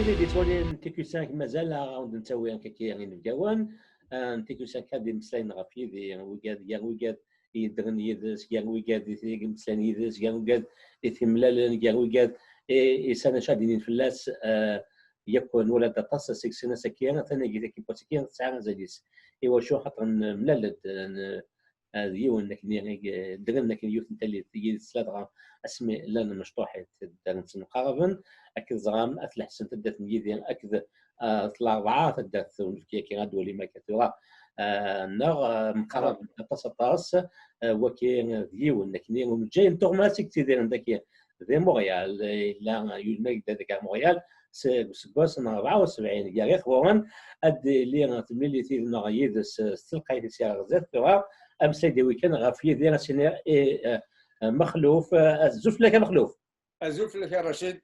اللي تولي تيكو 5 مازال غاود نتاوي كي نبقاوان تيكو 5 هادي مسلاين غافي دي ويقاد يدغن يدس ويقاد مسلاين يدس ويقاد يتملال ويقاد يسانا شادين فلاس يكون ولا تصل سكسنا سكينه ثاني كي بوتيكين تسعه زاديس ايوا شو خاطر ملالد هذه كني درنا كي يوث نتا اللي تجي سلادغا اسمي لنا مشطوح تدرن قربا اكد زغام اثل حسن تدات نجي اكد طلع ضعاف تدات كي غادو لي ما كثيرا نغ مقرب تصطاس وكي ديون كني جاي توغماتيك تيدير عندك ذي مونريال لا يلمك هذاك مونريال سكوس 74 كاع غير خوان اد اللي تملي تيدنا غيدس تلقاي في سياره غزات امس دي ويكان غافيه ديال سيني مخلوف الزوف لك مخلوف الزوف لك يا رشيد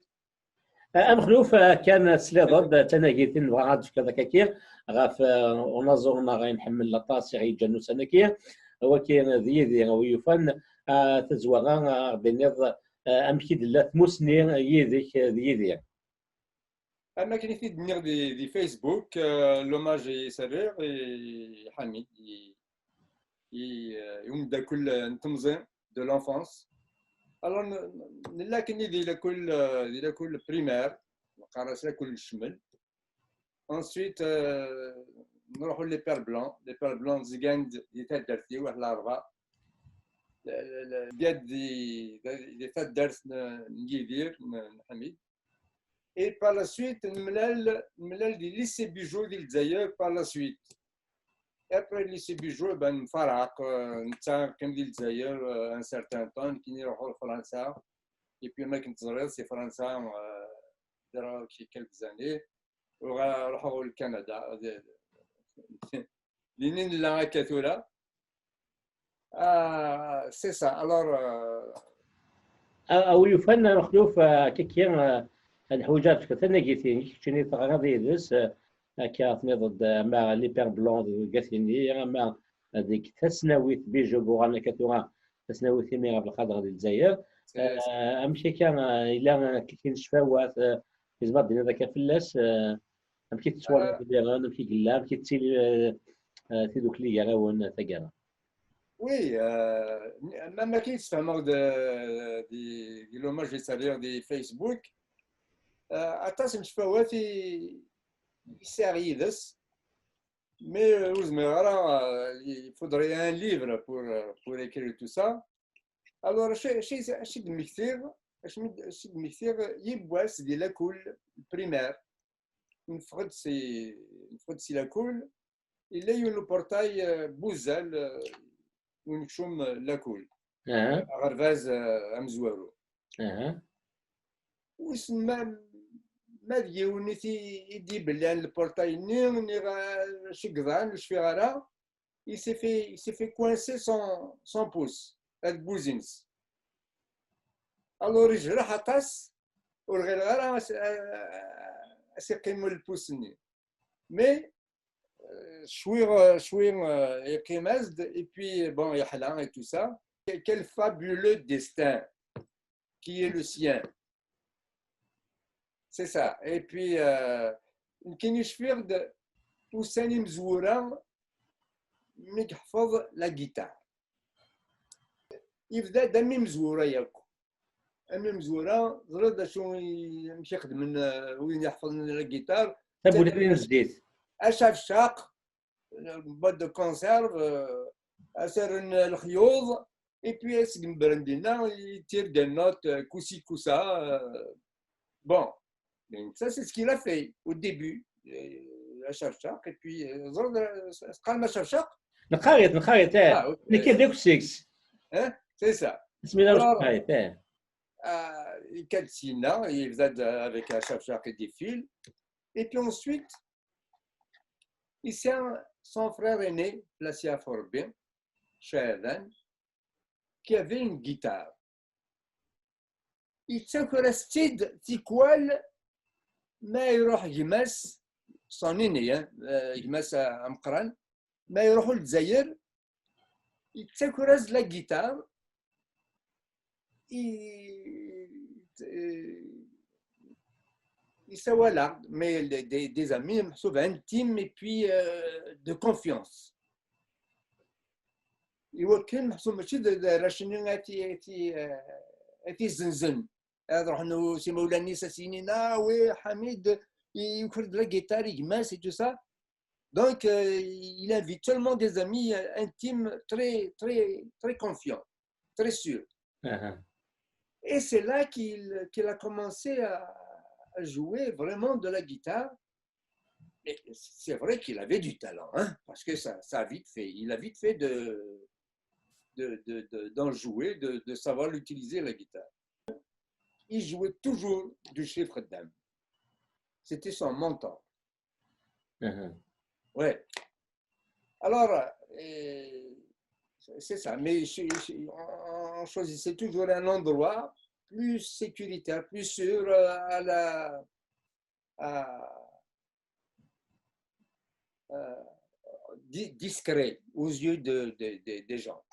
مخلوف كان سلي ضد تناقيتين وغاد كذا كي غاف ونظرنا غنحمل لاطاس غيجنو سنكيه هو كاين ذي ويفن تزوغا بنيض امكيد لا ثموسني يديك ذي انا كاين في دنيا دي فيسبوك لوماج يسرير حميد يمدى كل نتمزين دو لونفونس الوغ نلا كني ديال كل بريمير نقراس كل الشمل انسويت نروحوا لي بير بلون زيكان ديال درتي واحد الاربعه ديال دي فات درس نجيدير حميد اي بار لا سويت نملال دي ليسي بيجو ديال الجزائر بار لا سويت ابري ليسي بيجو بان نفرق نتا كان ديال الجزائر ان سارتان طون كي نروحوا لفرنسا اي بي ما كنت صغير سي فرنسا داروا شي كالك زاني وغنروحوا لكندا لينين لا كاثولا سي سا الوغ او يفن مخلوف كيكيا الحوجات كثرنا قيتين كشني غادي يدرس كاثني ضد مع لي بير بلون قاثيني مع هذيك تسناويت بيجو بوغانا كثورا تسناويت في بالقدر ديال الجزائر امشي كان الا كاين شفاوات في زبط ديال هذاك فلاس امشي تسوال ديالنا امشي قلا امشي تسيل في دوك لي غاون ثقاله وي ما كاينش فهموا دي لوماج سالير دي فيسبوك عطاس نشفاوها في سيريدس مي وزمي راه il faudrait un livre pour écrire tout ça alors شي دمكتير يبواس ديال لاكول بريمير نفقد سي لاكول الا يون بورتاي بوزال ونكشوم لاكول غرفاز امزوارو وسما ما ديونيتي يدي بلي البورتاي ني شي قضان شفي غرا il s'est fait coincer son pouce هاد بوزينس الو يجرح عطاس والغير غير سيقيمو البوسني مي شوي يقيم ازد et puis bon يحلى et tout ça quel fabuleux destin qui est le sien c'est ça et puis كاين يشفيغ وساني مزوره ملي يحفظ لا جيتار يبدا دمي مزوره ياكو امي مزوره زرد شنو يمشي يخدم من وين يحفظ لا جيتار تبغي لين جديد اشاف الشاق بعد دو كونسيرف اسر الخيوط اي بي اسكن براندينا يتير دي نوت كوسي كوسا بون ça c'est ce qu'il a fait au début اشاف الشاق اي بي زرد قال ما شاف شاق نقاريت اللي كاين ديك 6 c'est ça بسم الله الرحمن الرحيم il calcina il faisait avec un chef et des fils et puis ensuite ici son frère aîné placé à Forbin Shahadan qui avait une guitare il s'encouraged tikwal ما يروح يمس صانيني يمس مقران ما يروحوا للجزائر يتسكرز لا جيتار voilà, mais des amis sauf intimes et puis de confiance. يوكل محسوب ماشي راه شنو غاتي زنزن هذا رحنا سي مولاني ساسينينا وي حميد يكرد لا guitare يجماس et tout ça. Donc il invite seulement des amis intimes très confiants, très sûrs. Et c'est là qu'il a commencé à jouer vraiment de la guitare. Et c'est vrai qu'il avait du talent, hein, parce que ça a vite fait. Il a vite fait d'en jouer, de savoir l'utiliser, la guitare. Il jouait toujours du chiffre d'âme. C'était son mentor. Ouais. Alors, c'est ça. Mais on choisissait toujours un endroit plus sécuritaire, plus sûr, discret aux yeux des gens.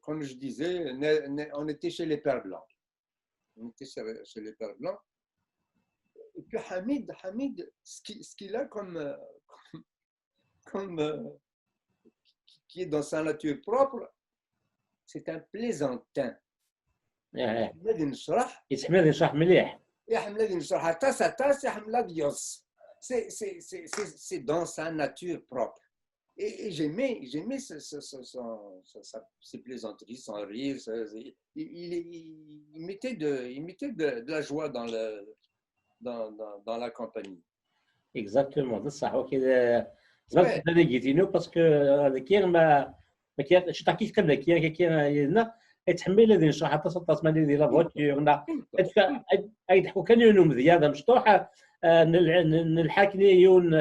Comme je disais, on était chez les Pères Blancs. On était chez les Pères Blancs. Et puis Hamid, ce qu'il a comme qui est dans sa nature propre, c'est un plaisantin. يتحمل يشرح مليح. C'est dans sa nature propre. Et j'aimais ses plaisanteries, son rire. Il mettait de la joie dans la compagnie. Exactement, ده صح. وكذا زعما هذا قلتينو باسكو هذا كاين ما كاين شي حكيت قبل كاين يتحمل الذي يشرح حتى 86 ديال لافواتور يضحكوا كان يونو مزيان مشطوح الحاكني يون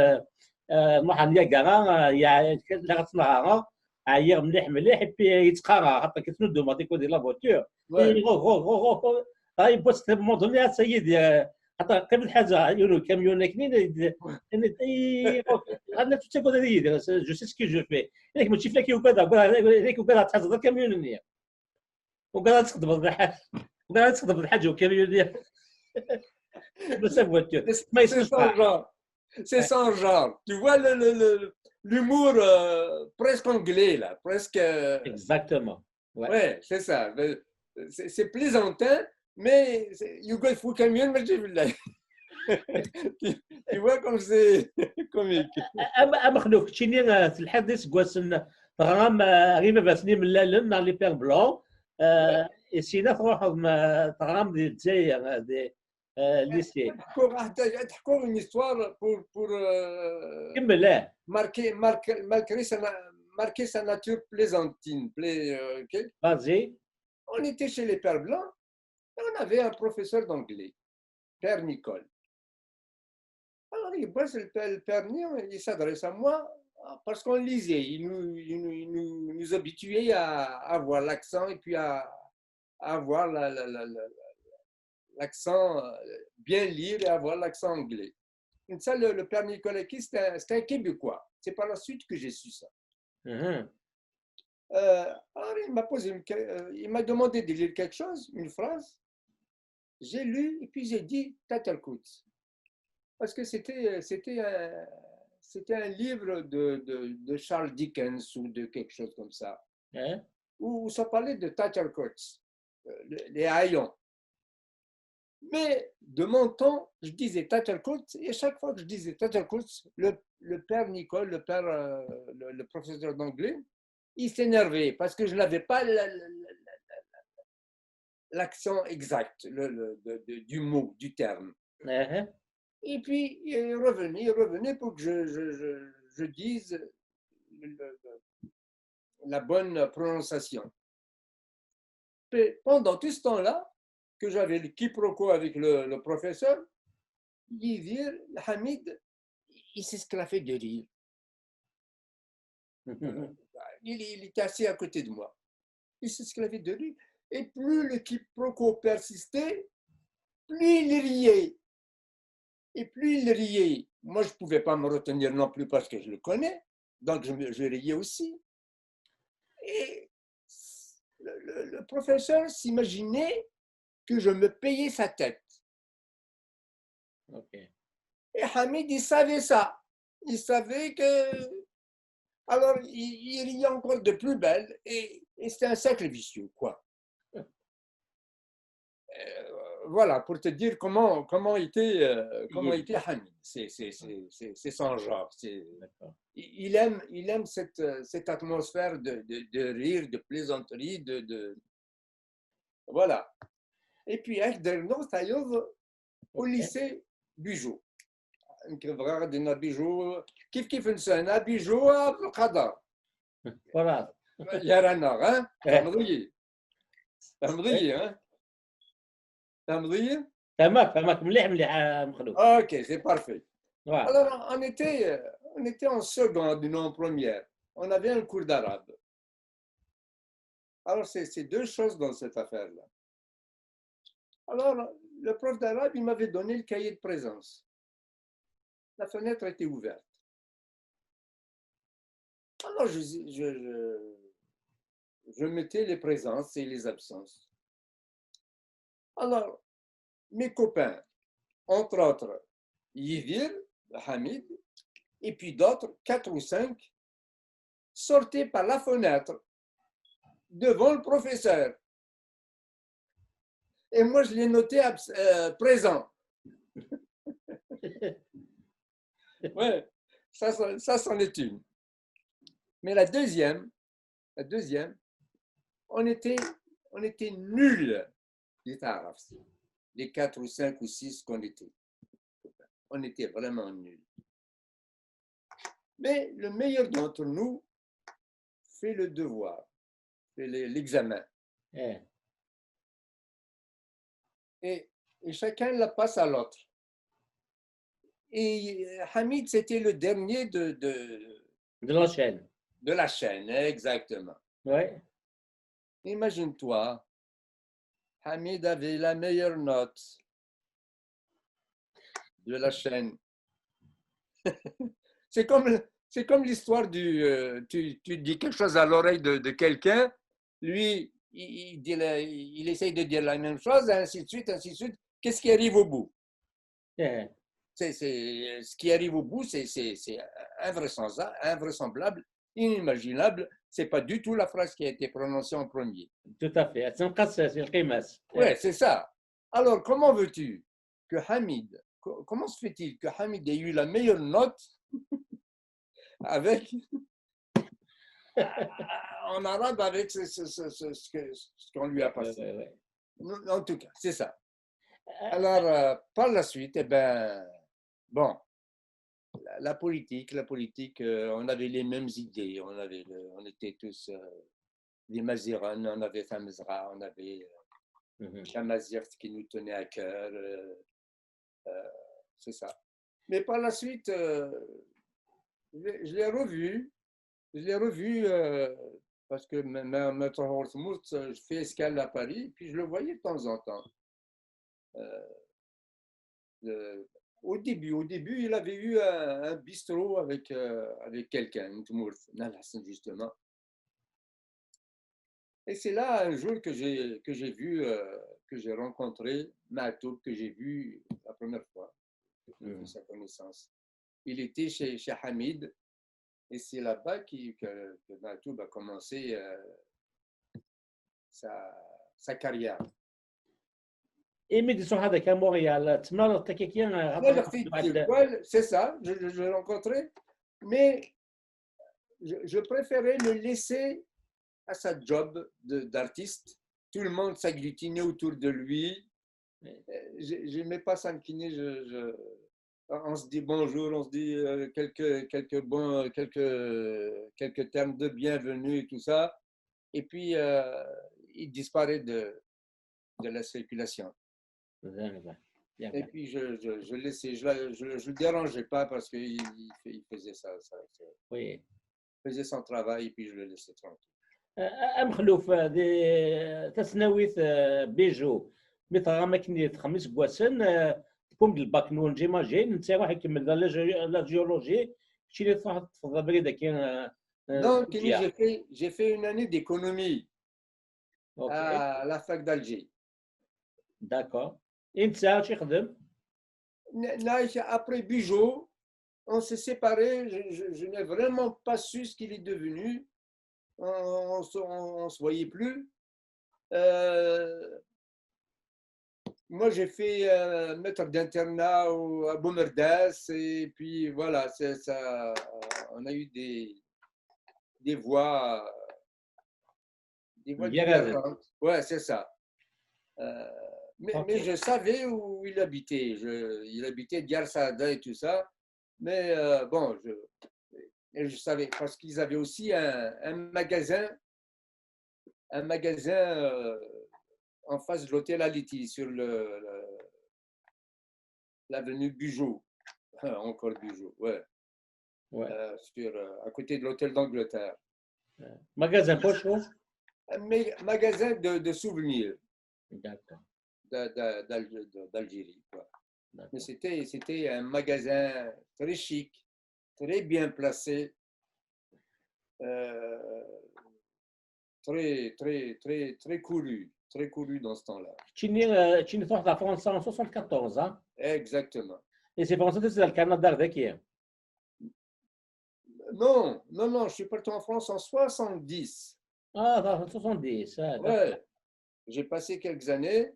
واحد يا يا لا غتصنعها عير مليح بي يتقارا حتى كتنودو ما ديكو ديال لافواتور غو هاي بوست مودوني السيد حتى قبل حاجه يونو كاميون كنين انا تقول هذه جو سي سكي جو في ليك ماشي فيك وكذا تحصل كاميون وقال تخدم الحاج وكاميون ديال بس فواتور ما يصيرش. C'est son genre. Tu vois l'humour presque anglais, là. Presque. Exactement. Ouais, c'est ça. C'est plaisantin, mais Hugo Foucamion, mais tu vois comme c'est comique. مخلوق تشيني في الحديث كواسن غرام غيما باسني من لالن لي بير بلون سينا تروح غرام ديال الجزائر دي lycée. تحكوا une histoire pour marquer sa nature plaisantine. Vas-y. On était chez les Pères Blancs et on avait un professeur d'anglais, Père Nicole. Alors il passe le Père Nicole, il s'adresse à moi parce qu'on lisait. Il nous habituait à avoir l'accent et puis à avoir l'accent, bien lire et avoir l'accent anglais. Et ça, le Père Nicolas, c'était un Québécois. C'est par la suite que j'ai su ça. Alors, il m'a demandé de lire quelque chose, une phrase. J'ai lu et puis j'ai dit Tatalkout. Parce que c'était un livre de Charles Dickens ou de quelque chose comme ça. Où ça parlait de Tatalkout, les haillons. Mais de mon temps, je disais Tatalkout, et chaque fois que je disais Tatalkout, le père Nicole, le professeur d'anglais, il s'énervait parce que je n'avais pas l'accent exact du mot, du terme. Et puis, il revenait pour que je dise la bonne prononciation. Et pendant tout ce temps-là, que j'avais le quiproquo avec le professeur, il dit, Hamid, il s'esclaffait de rire. Il était assis à côté de moi. Il s'esclaffait de rire. Et plus le quiproquo persistait, plus il riait. Et plus il riait. Moi, je ne pouvais pas me retenir non plus parce que je le connais. Donc, je riais aussi. Et le professeur s'imaginait que je me payais sa tête. Ok. Et Hamid, il savait ça. Il savait que... Alors, il riait encore de plus belle et c'était un cercle vicieux, quoi. Voilà, pour te dire comment était Hamid. C'est son genre. Il aime cette atmosphère de rire, de plaisanterie, voilà. Et puis, au lycée Bijou. كنبغي غادي بيجو كيف نسى بيجو في القدر خلاص. يا رانا ها فهمضي ها فهمضي فهمك مليح مخلوق. ok c'est parfait. Voilà. Alors on était en seconde non en première, on avait un cours d'arabe. Alors c'est deux choses dans cette affaire là. Alors le prof d'arabe il m'avait donné le cahier de présence. La fenêtre était ouverte. Alors, je mettais les présences et les absences. Alors, mes copains, entre autres, Yidir, Hamid, et puis d'autres, 4 ou 5, sortaient par la fenêtre devant le professeur. Et moi, je les notais présents. Ouais, ça c'en est une. Mais la deuxième, on était nuls, les 4 ou 5 ou 6 qu'on était. On était vraiment nuls. Mais le meilleur d'entre nous fait le devoir, fait l'examen. Et chacun la passe à l'autre. Et Hamid, c'était le dernier de la chaîne. De la chaîne, exactement. Ouais. Imagine-toi, Hamid avait la meilleure note de la chaîne. C'est comme l'histoire du... tu dis quelque chose à l'oreille de quelqu'un, lui, il essaye de dire la même chose, ainsi de suite, ainsi de suite. Qu'est-ce qui arrive au bout? Ce qui arrive au bout, c'est invraisemblable, inimaginable. Ce n'est pas du tout la phrase qui a été prononcée en premier. Tout à fait. Oui, c'est ça. Alors, comment veux-tu que Hamid, comment se fait-il que Hamid ait eu la meilleure note avec, en arabe avec ce qu'on lui a passé? En tout cas, c'est ça. Alors, par la suite, eh ben, bon, la politique, on avait les mêmes idées. On était tous des Maziran, on avait Famezra, on avait Chamazir qui nous tenait à cœur. C'est ça. Mais par la suite, je l'ai revu parce que Maître Hortmouth, je fais escale à Paris, puis je le voyais de temps en temps. Au début, il avait eu un bistrot avec quelqu'un, justement. Et c'est là un jour que j'ai vu, que j'ai rencontré Matoub, que j'ai vu la première fois, de sa connaissance. Il était chez Hamid, et c'est là-bas que Matoub a commencé sa carrière. Et mais disons هذا كان مونريال تمنى التكيكين c'est ça, je l'ai rencontré, mais je préférais le laisser à sa job d'artiste. Tout le monde s'agglutinait autour de lui. Je n'aimais pas s'enquiner. On se dit bonjour, on se dit quelques termes de bienvenue et tout ça. Et puis, il disparaît de la circulation. Et puis, je le laissais, je le dérangeais pas parce qu'il faisait ça. Oui. Il faisait son travail et puis je le laissais tranquille. مخلوف تسناويت بيجو مثل ما كني تخمس بواسن تكون بالباك نون جيماجين انت واحد يكمل لا جيولوجي شي اللي تروح تفضل بريده كاين. Donc j'ai fait une année d'économie à la fac d'Alger. D'accord. انت شي خدم؟ Après Bugeaud, on s'est séparés. Je n'ai vraiment pas su ce qu'il est devenu. On ne se voyait plus. Moi, j'ai fait maître d'internat à Bomerdas et puis voilà, ça, on a eu des voix, des voix مجرد. divergentes. Ouais, c'est ça. Euh, mais Ok. je savais où il habitait. Il habitait Diyar Saada et tout ça. Mais bon, je savais parce qu'ils avaient aussi un magasin en face de l'hôtel Aliti sur l'avenue Bugeaud. Encore Bugeaud, ouais. Ouais. À côté de l'hôtel d'Angleterre. magasin Pochon? Un magasin de souvenirs D'accord. d'Algérie. Mais D'accord. c'était un magasin très chic, très bien placé, très couru dans ce temps-là. تشيني تروح لفرنسا en 74 hein? Exactement. Et c'est Français c'est le Canada ذاك. Non, non, non, je suis parti en France en 70. Ah, en 70, d'accord. Ouais, j'ai passé quelques années.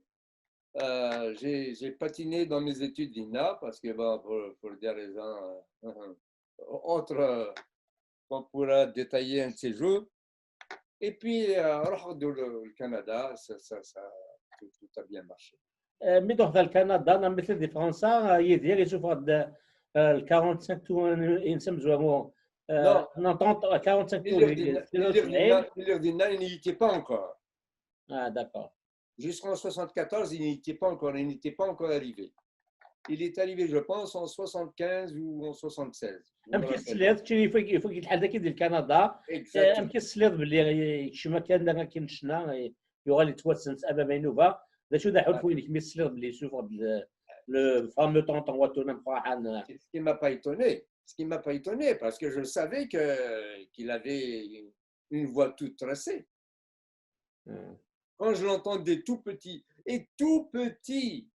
J'ai patiné dans mes études d'INA parce que, bon, pour des raisons autres, on pourra détailler un de ces jours. Et puis, le Canada, tout a bien marché. مي دوك الكندا انا مثل دي فرنسا يدير يشوف هاد ال 45 تور ينسم زوامو Non, 90 45 تور 72. Milurdina, il n'y était pas encore. Ah, d'accord. Jusqu'en 74, il n'y était pas encore. Il n'était pas encore arrivé. Il est arrivé, je pense, en 75 ou en 76. يمكن السليط تشري فوق الحال ذاك ديال كندا. Exactement. يمكن السليط باللي شما كان دا كاين شنا يغالي توسنس ابا مينوفا ذا شو ذا حول فوق كمي السليط باللي يشوف le fameux tonton Watona Mfrahan. Ce qui ne m'a pas étonné. Ce qui ne m'a pas étonné, parce que je savais qu'il avait une voix toute tracée. Quand je l'entendais tout petit, et tout petit,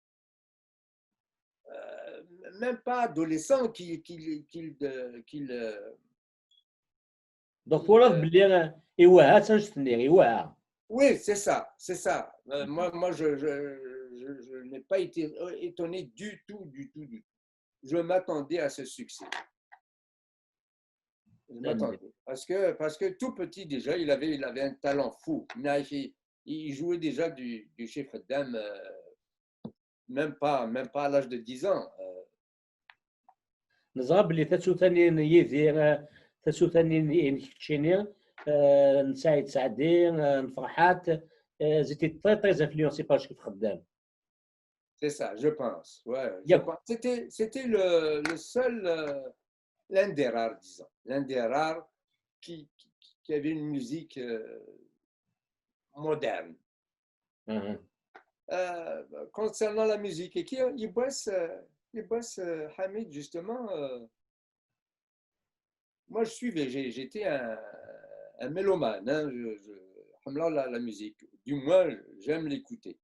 même pas adolescent, Donc voilà باللي ايوا تنشتني ايوا. Oui, c'est ça, c'est ça. Moi je n'ai pas été étonné du tout, du tout, du tout. Je m'attendais à ce succès. Je m'attendais. Parce que tout petit déjà, il avait un talent fou. Il jouait déjà du chef d'âme, même pas à l'âge de 10 ans. نزغب باللي تاتشو ثاني يدير تاتشو ثاني نكتشيني نساعد سعدي نفرحات زيتي تري تري انفلونسي باش كيف خدام. C'est ça, je pense. Ouais, Yep. C'était le seul, l'un des rares, disons, l'un des rares qui avait une musique moderne. Concernant la musique, et il bosse Hamid, justement. Moi, je suivais, j'étais un mélomane. Hein, la musique. Du moins, j'aime l'écouter.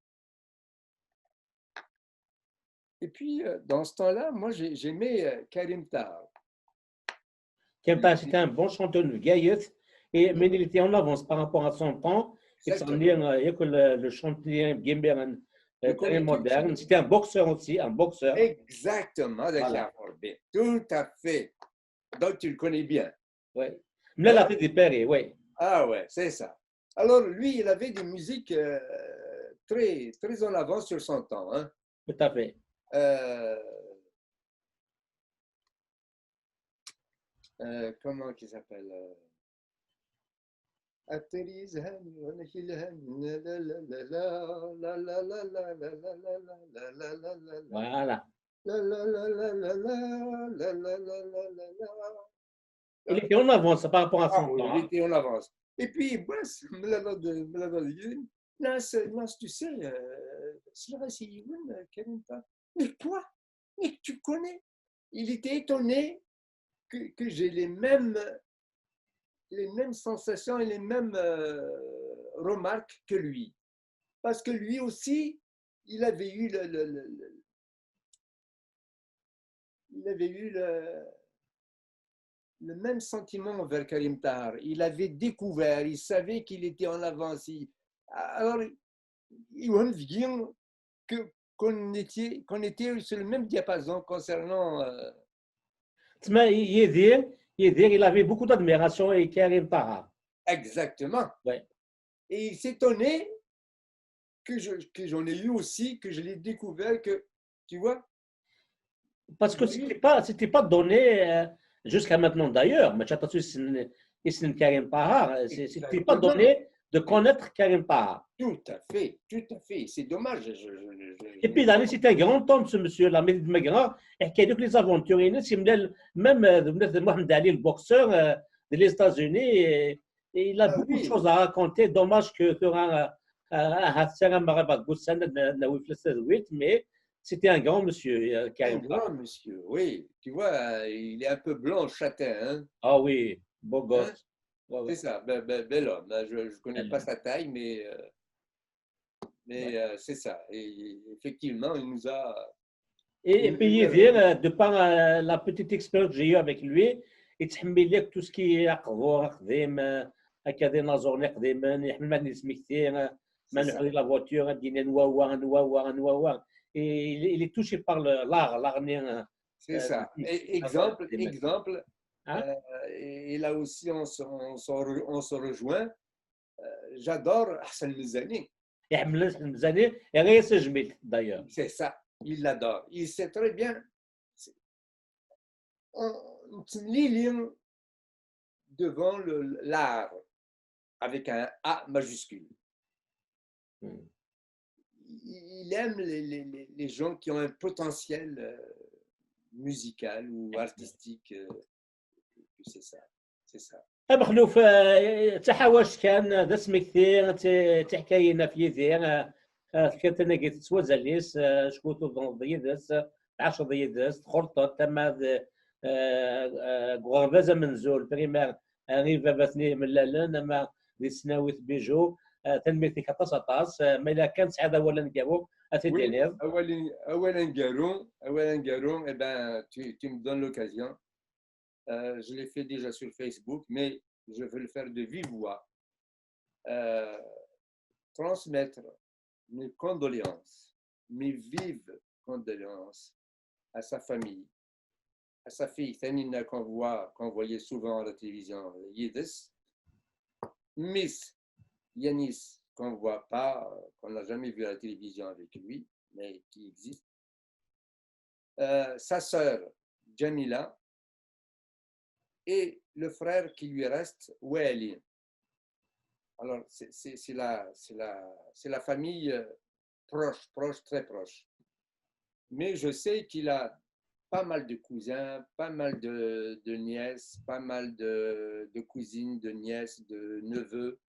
Et puis, dans ce temps-là, moi, j'aimais Karim Taha. Karim Taha, c'était un bon chanteur de gaïef, mais il était en avance par rapport à son temps. Il le chanteur Gimber très moderne. C'était un boxeur aussi, un boxeur. Exactement, voilà. Tout à fait. Donc, tu le connais bien. Oui. Là, la tête des pères, oui. Ah ouais, c'est ça. Alors, lui, il avait des musiques très, très en avance sur son temps. Hein. Tout à fait. Comment il s'appelle Voilà. Il était en avance par rapport à son temps. Il était en avance. Et puis, tu sais, mais quoi? Mais tu connais? Il était étonné que j'ai les mêmes sensations et les mêmes remarques que lui. Parce que lui aussi, il avait eu il avait eu le même sentiment envers Karim Tahar. Il avait découvert, il savait qu'il était en avance. Alors, il m'a dit qu'on était sur le même diapason concernant. تما يدير il avait beaucoup d'admiration et Karim Taha. Exactement. Ouais. Et il s'étonnait que j'en ai eu aussi, que je l'ai découvert, que, tu vois. Parce que c'était pas donné jusqu'à maintenant d'ailleurs. Mais Isn Karim Taha, c'était pas donné de connaître Karim Taha. Tout à fait, tout à fait. C'est dommage. Et puis, c'était un grand homme, ce monsieur-là, mais grand. Et qui a eu les aventures. Même Mohamed Ali, le boxeur des États-Unis, et il a beaucoup de choses à raconter. Dommage que tu auras mais c'était un grand monsieur. Un grand monsieur, oui. Tu vois, il est un peu blanc, châtain. Hein? Ah oui, beau gosse. Hein? Ouais, ouais. C'est ça, bel homme. Je ne connais pas sa taille, mais ouais. C'est ça. Et effectivement, il nous a. Et puis, de par la petite expérience que j'ai eue avec lui, il تحمل لك tout ce qui est قضور قديم هكا دي نازورني قديما يحمل معنا اسمي كثير ما نحضر لا فواتور دينا نواوا il est touché par l'art. C'est ça. Exemple, hein? Et là aussi on se rejoint. J'adore Hassan Mizani. يحمل مزاني غير سجميل d'ailleurs. C'est ça. Il l'adore. Il sait très bien. On lit devant l'art avec un A majuscule. Il aime les gens qui ont un potentiel musical ou artistique. C'est ça. C'est ça. مخلوف تحاوش كان ذا اسمك كثير تحكاينا في يدير كانت انا قلت سوازاليس شكوتو ضيدس 10 ضيدس خرطه تما غربازه منزول بريمير غير باتني من لالن اما دي سناويت بيجو تنميتي كطاس ما الا كان سعاد اولا نقابو اتدينير اولا قارون. Eh ben tu me donnes l'occasion. Je l'ai fait déjà sur Facebook, mais je veux le faire de vive voix. Transmettre mes condoléances, mes vives condoléances à sa famille, à sa fille Thanina qu'on voyait souvent à la télévision, Yidis, Miss Yanis qu'on ne voit pas, qu'on n'a jamais vu à la télévision avec lui, mais qui existe, sa sœur Jamila, et le frère qui lui reste, Wali. Alors, c'est la famille proche, très proche. Mais je sais qu'il a pas mal de cousins, pas mal de nièces, pas mal de cousines, de nièces, de neveux.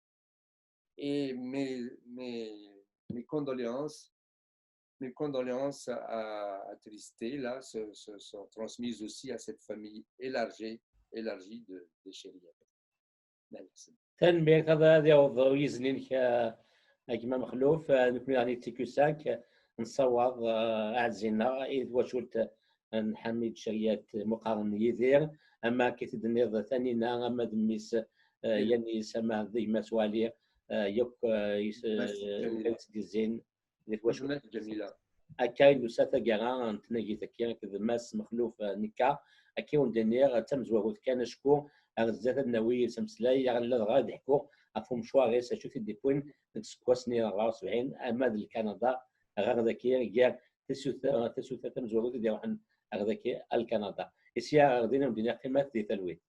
Et mes condoléances à Tristé, là, sont transmises aussi à cette famille élargie de Chéria. تنبيه هذا هو يزنين كما مخلوف نكمل يعني تيكوساك نصوض اعزينا اذ وشلت نحمد شريات مقارن يدير اما كيتدنيض ثانينا اما دميس يعني سما ديما سوالي يوك يسديزين اللي وشلت جميله اكاين وساتا كاع نتناجي تكيا كذماس مخلوف نكا اكيون دنيغ تمزوغ كان شكو غزات النووي سمسلاي غلا غادي يحكوا افهم شواغي ساشوف دي بوين تسكوسني راس بعين اما كندا غاداكي كاع تسوث تمزوغ ديال واحد غاداكي الكندا اسيا غادينا مدينه قيمات دي تلويت